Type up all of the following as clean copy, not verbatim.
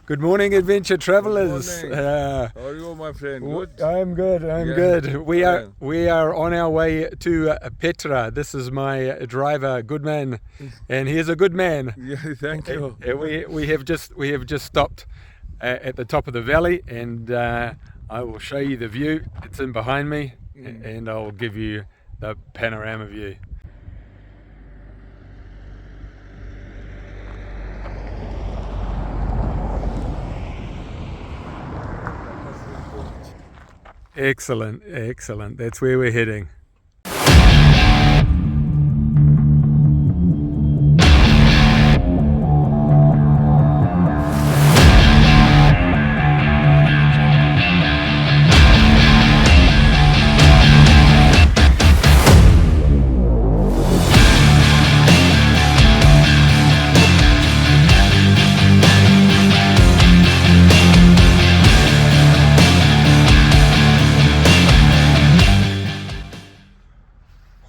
Good morning, adventure travelers. Good morning. How are you, my friend? Good? I'm good. Good. We are on our way to Petra. This is my driver, Goodman, and he is a good man. Yeah, thank you. We have just stopped at the top of the valley, and I will show you the view. It's in behind me, and I'll give you the panorama view. Excellent, excellent. That's where we're heading.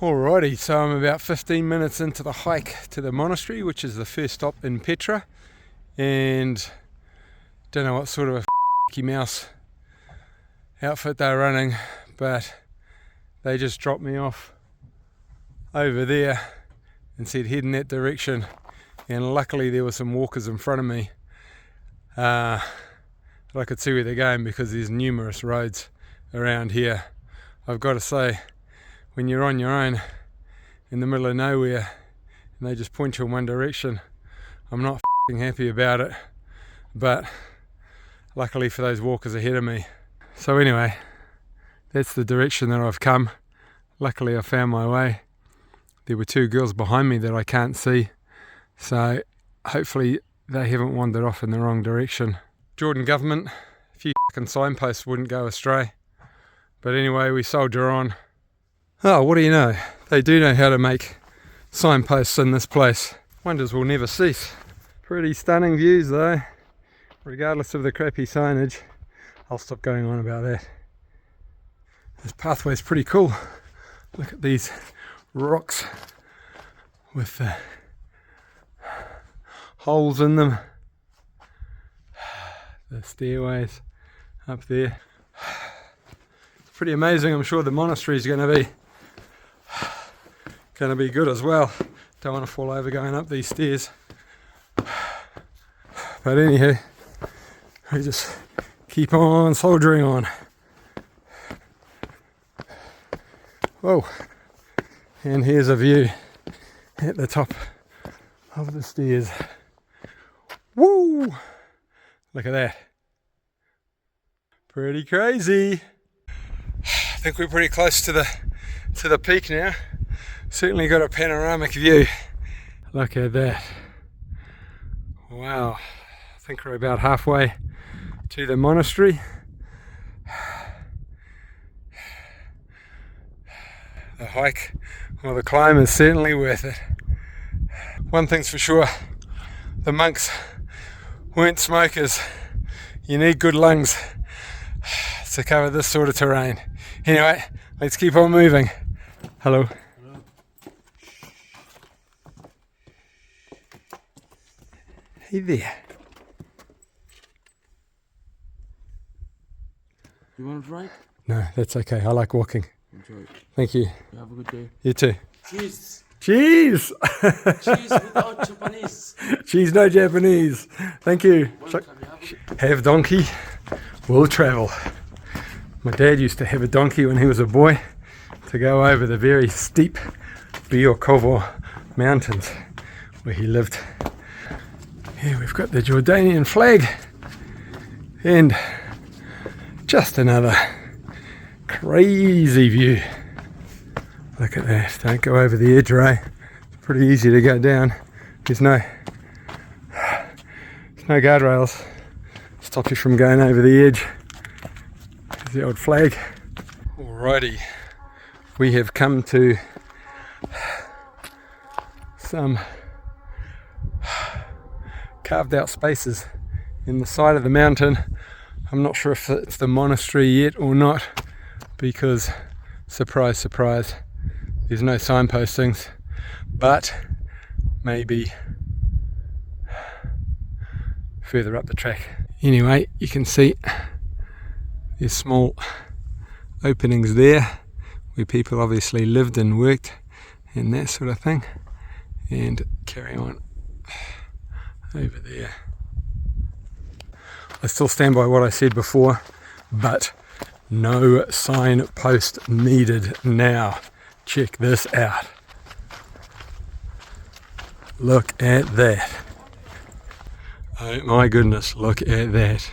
Alrighty, so I'm about 15 minutes into the hike to the monastery, which is the first stop in Petra, and don't know what sort of a Mickey Mouse outfit they're running, but they just dropped me off over there and said head in that direction, and luckily there were some walkers in front of me that I could see where they're going because there's numerous roads around here. I've got to say, when you're on your own in the middle of nowhere and they just point you in one direction, I'm not happy about it, but luckily for those walkers ahead of me. So anyway, that's the direction that I've come. Luckily I found my way. There were two girls behind me that I can't see, so hopefully they haven't wandered off in the wrong direction. Jordan government, a few signposts wouldn't go astray, but anyway, we soldier on. Oh, what do you know? They do know how to make signposts in this place. Wonders will never cease. Pretty stunning views though, regardless of the crappy signage. I'll stop going on about that. This pathway's pretty cool. Look at these rocks with the holes in them. The stairways up there. It's pretty amazing. I'm sure the monastery is going to be good as well. Don't want to fall over going up these stairs. But anyhow, we just keep on soldiering on. Whoa, and here's a view at the top of the stairs. Woo! Look at that. Pretty crazy. I think we're pretty close to the peak now. Certainly got a panoramic view. Look at that. Wow. I think we're about halfway to the monastery. The hike, well, the climb is certainly worth it. One thing's for sure, the monks weren't smokers. You need good lungs to cover this sort of terrain. Anyway, let's keep on moving. Hello. Hey there. You want to ride? No, that's okay. I like walking. Enjoy it. Thank you. You have a good day. You too. Cheese. Cheese! Cheese without Japanese. Cheese, no Japanese. Thank you. Welcome, Have donkey, will travel. My dad used to have a donkey when he was a boy to go over the very steep Biokovo mountains where he lived. Here we've got the Jordanian flag and just another crazy view. Look at that. Don't go over the edge, Ray. It's pretty easy to go down. There's no guardrails. Stop you from going over the edge. There's the old flag. Alrighty. We have come to some carved out spaces in the side of the mountain. I'm not sure if it's the monastery yet or not, because surprise, surprise, there's no signpostings, but maybe further up the track. Anyway, you can see there's small openings there where people obviously lived and worked and that sort of thing, and carry on over there. I still stand by what I said before, but no signpost needed now. Check this out. Look at that. Oh my goodness, look at that.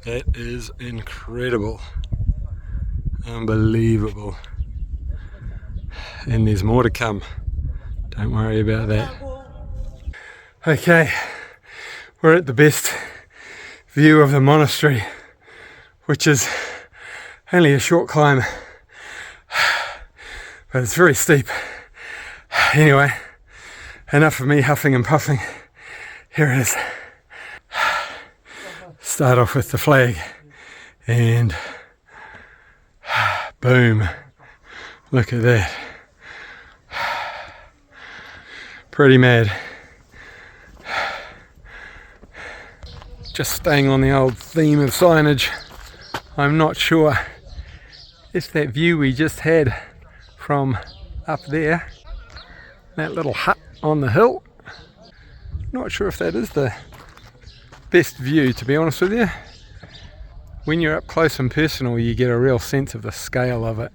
That is incredible. Unbelievable. And there's more to come. Don't worry about that. Okay, we're at the best view of the monastery, which is only a short climb, but it's very steep. Anyway, enough of me huffing and puffing. Here it is. Start off with the flag and boom, look at that. Pretty mad. Just staying on the old theme of signage, I'm not sure if that view we just had from up there, that little hut on the hill, not sure if that is the best view, to be honest with you. When you're up close and personal, you get a real sense of the scale of it.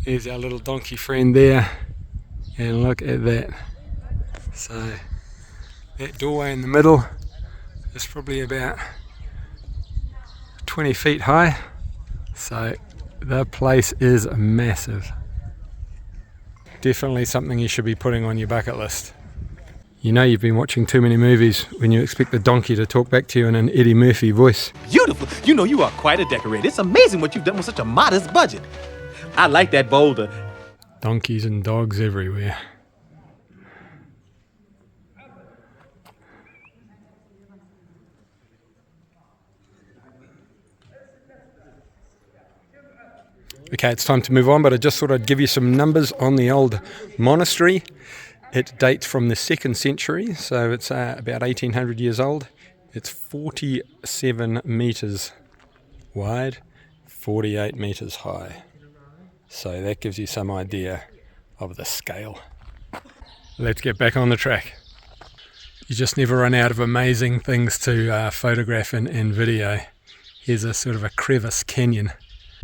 There's our little donkey friend there, and look at that. So that doorway in the middle is probably about 20 feet high, so the place is massive. Definitely something you should be putting on your bucket list. You know you've been watching too many movies when you expect the donkey to talk back to you in an Eddie Murphy voice. Beautiful. You know you are quite a decorator. It's amazing what you've done with such a modest budget. I like that boulder. Donkeys and dogs everywhere. Okay, it's time to move on, but I just thought I'd give you some numbers on the old monastery. It dates from the 2nd century, so it's about 1800 years old. It's 47 metres wide, 48 metres high. So that gives you some idea of the scale. Let's get back on the track. You just never run out of amazing things to photograph and video. Here's a sort of a crevice canyon.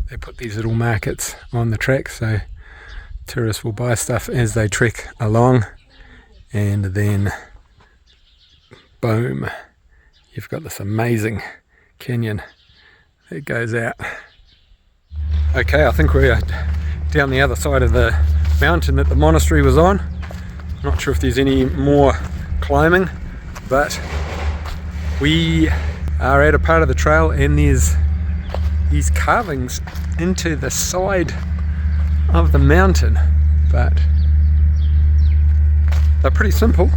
They put these little markets on the track so tourists will buy stuff as they trek along, and then boom, you've got this amazing canyon that goes out. Okay, I think we're down the other side of the mountain that the monastery was on. Not sure if there's any more climbing, but we are at a part of the trail and there's these carvings into the side of the mountain, but they're pretty simple,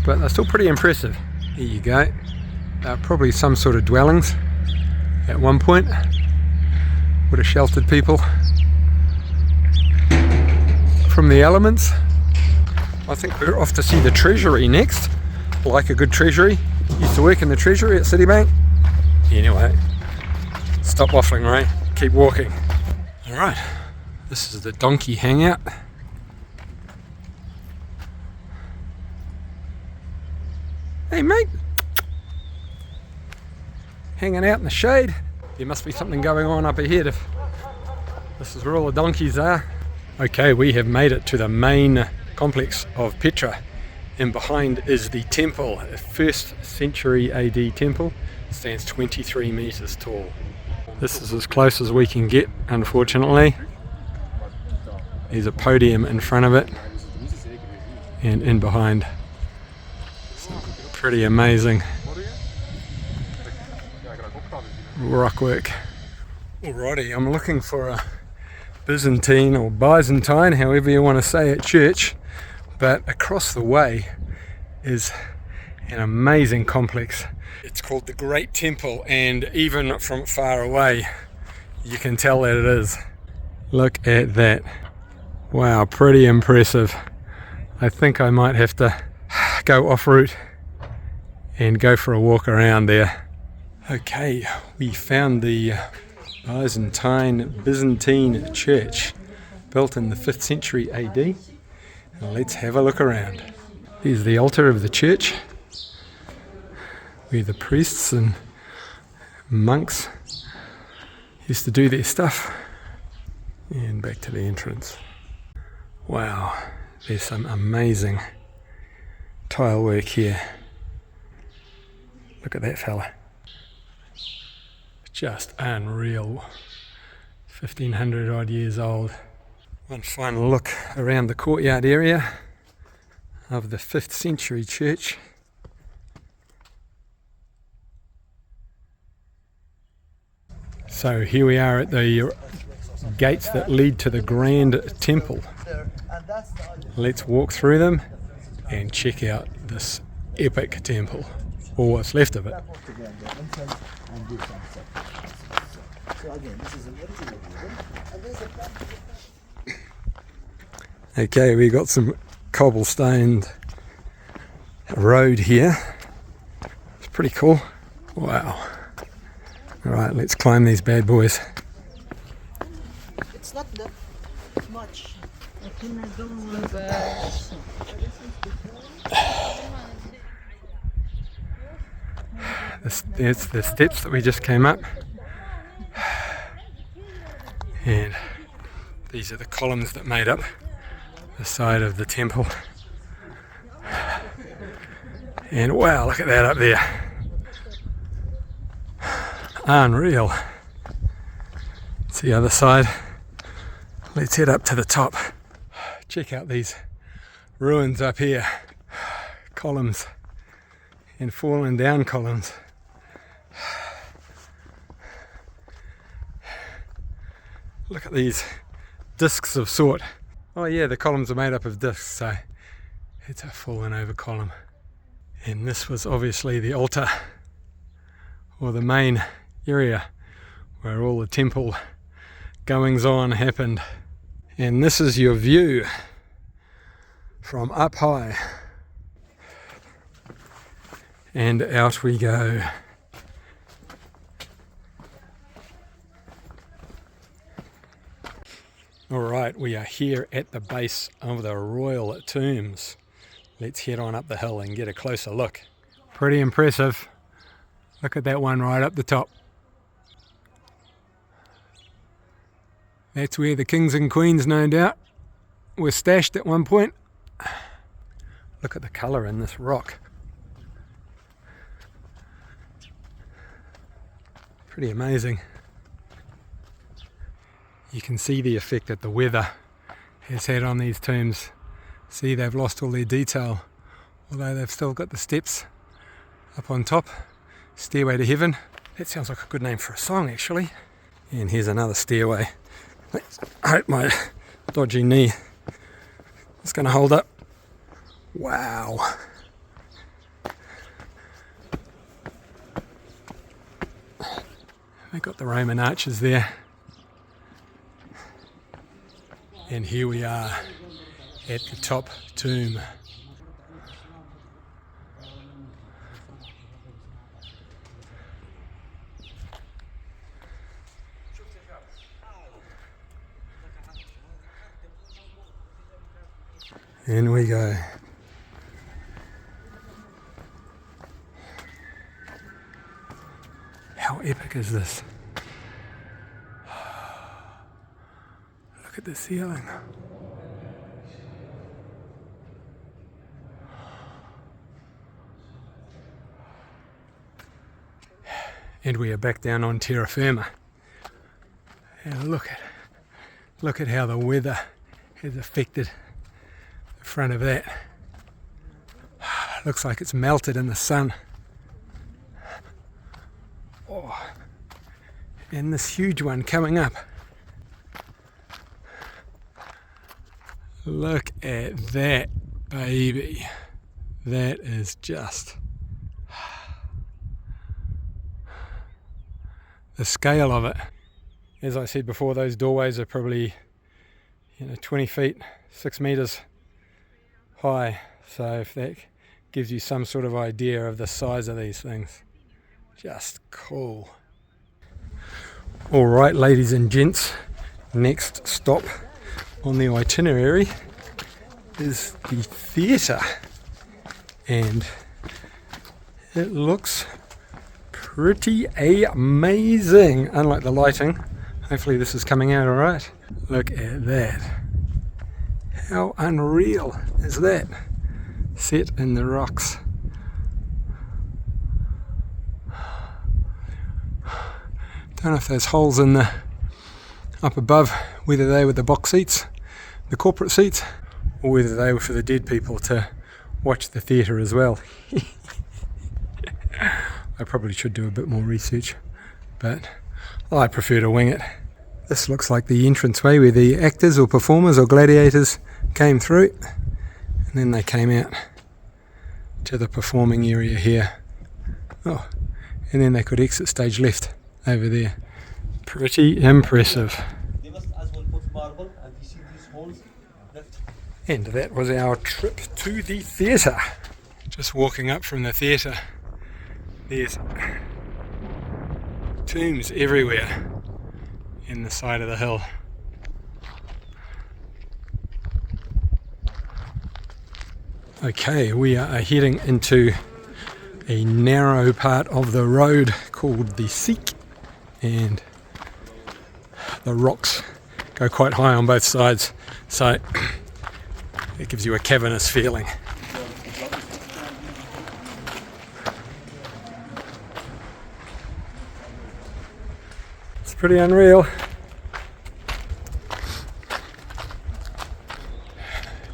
but they're still pretty impressive. Here you go. Probably some sort of dwellings at one point. Would have sheltered people from the elements. I think we're off to see the Treasury next. Like a good Treasury. Used to work in the Treasury at Citibank. Anyway, stop waffling, Ray. Keep walking. Alright, this is the donkey hangout. Hey mate, hanging out in the shade. There must be something going on up ahead if this is where all the donkeys are. Okay, we have made it to the main complex of Petra, and behind is the temple, a 1st century AD temple. It stands 23 meters tall. This is as close as we can get, unfortunately. There's a podium in front of it, and in behind, pretty amazing rock work. Alrighty, I'm looking for a Byzantine or Byzantine, however you want to say it, church, but across the way is an amazing complex. It's called the Great Temple, and even from far away you can tell that it is. Look at that. Wow, pretty impressive. I think I might have to go off route and go for a walk around there. Okay, we found the Byzantine church built in the 5th century AD. And let's have a look around. Here's the altar of the church where the priests and monks used to do their stuff. And back to the entrance. Wow, there's some amazing tile work here. Look at that fella. Just unreal. 1500 odd years old. One final look around the courtyard area of the 5th century church. So here we are at the gates that lead to the Grand Temple. Let's walk through them and check out this epic temple, or what's left of it. Okay, we got some cobblestone road here. It's pretty cool. Wow. Alright, let's climb these bad boys. It's not that much. There's the steps that we just came up. And these are the columns that made up the side of the temple. And wow, look at that up there. Unreal. It's the other side. Let's head up to the top. Check out these ruins up here. Columns and fallen down columns. Look at these discs of sort. Oh yeah, the columns are made up of discs, so it's a fallen over column. And this was obviously the altar, or the main area where all the temple goings on happened. And this is your view from up high. And out we go. Alright, we are here at the base of the royal tombs. Let's head on up the hill and get a closer look. Pretty impressive. Look at that one right up the top. That's where the kings and queens, no doubt, were stashed at one point. Look at the colour in this rock. Pretty amazing. You can see the effect that the weather has had on these tombs. See, they've lost all their detail, although they've still got the steps up on top. Stairway to Heaven. That sounds like a good name for a song, actually. And here's another stairway. I hope my dodgy knee is going to hold up. Wow. They got the Roman arches there. And here we are at the top tomb. In we go. How epic is this? Look at the ceiling. And we are back down on terra firma. And look at how the weather has affected the front of that. Looks like it's melted in the sun. Oh. And this huge one coming up. Look at that baby. That is just the scale of it. As I said before, those doorways are probably 20 feet, 6 meters high. So if that gives you some sort of idea of the size of these things, Just cool. Alright, ladies and gents, next stop on the itinerary is the theatre, and it looks pretty amazing, unlike the lighting. Hopefully this is coming out alright. Look at that. How unreal is that? Set in the rocks. Don't know if there's holes in the up above, whether they were the box seats, the corporate seats, or whether they were for the dead people to watch the theatre as well. I probably should do a bit more research, but I prefer to wing it. This looks like the entranceway where the actors or performers or gladiators came through, and then they came out to the performing area here. Oh, and then they could exit stage left over there. Pretty impressive. And that was our trip to the theatre. Just walking up from the theatre, there's tombs everywhere in the side of the hill. Okay, we are heading into a narrow part of the road called the Seek, and the rocks go quite high on both sides, so it gives you a cavernous feeling. It's pretty unreal.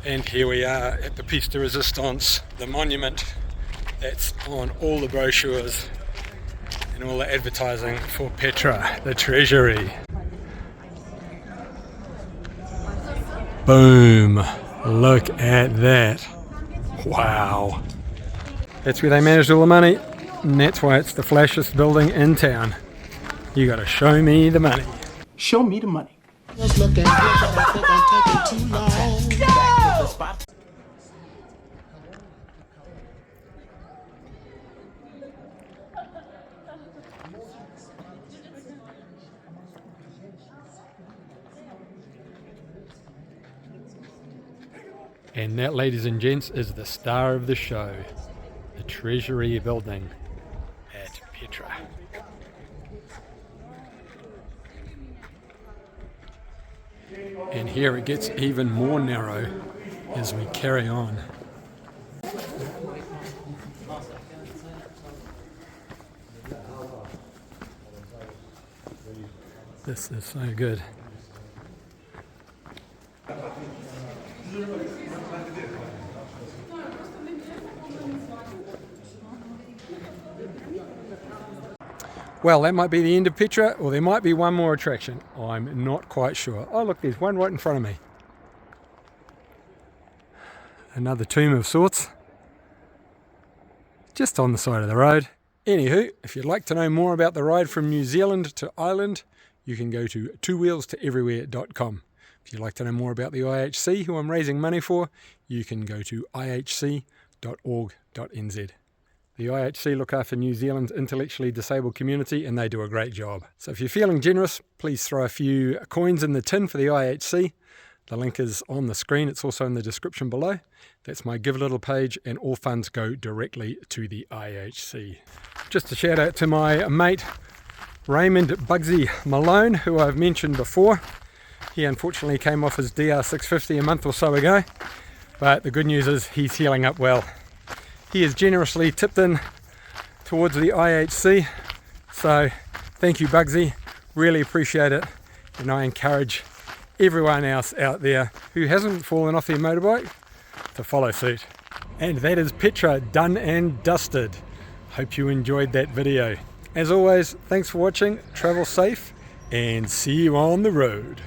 And here we are at the Piece de Resistance, the monument that's on all the brochures and all the advertising for Petra, the Treasury. Boom! Look at that. Wow. That's where they managed all the money, and that's why it's the flashiest building in town. You gotta show me the money. Show me the money. Just look at it, I think I'm taking too long. And that, ladies and gents, is the star of the show, the Treasury building at Petra. And here it gets even more narrow as we carry on. This is so good. Well, that might be the end of Petra, or there might be one more attraction. I'm not quite sure. Oh look, there's one right in front of me. Another tomb of sorts. Just on the side of the road. Anywho, if you'd like to know more about the ride from New Zealand to Ireland, you can go to twowheelstoeverywhere.com. If you'd like to know more about the IHC, who I'm raising money for, you can go to ihc.org.nz. The IHC look after New Zealand's intellectually disabled community, and they do a great job. So if you're feeling generous, please throw a few coins in the tin for the IHC. The link is on the screen. It's also in the description below. That's my Give a Little page, and all funds go directly to the IHC. Just a shout out to my mate Raymond Bugsy Malone, who I've mentioned before. He unfortunately came off his DR650 a month or so ago, but the good news is he's healing up well. He has generously tipped in towards the IHC, so thank you Bugsy, really appreciate it, and I encourage everyone else out there who hasn't fallen off their motorbike to follow suit. And that is Petra done and dusted. Hope you enjoyed that video. As always, thanks for watching, travel safe, and see you on the road.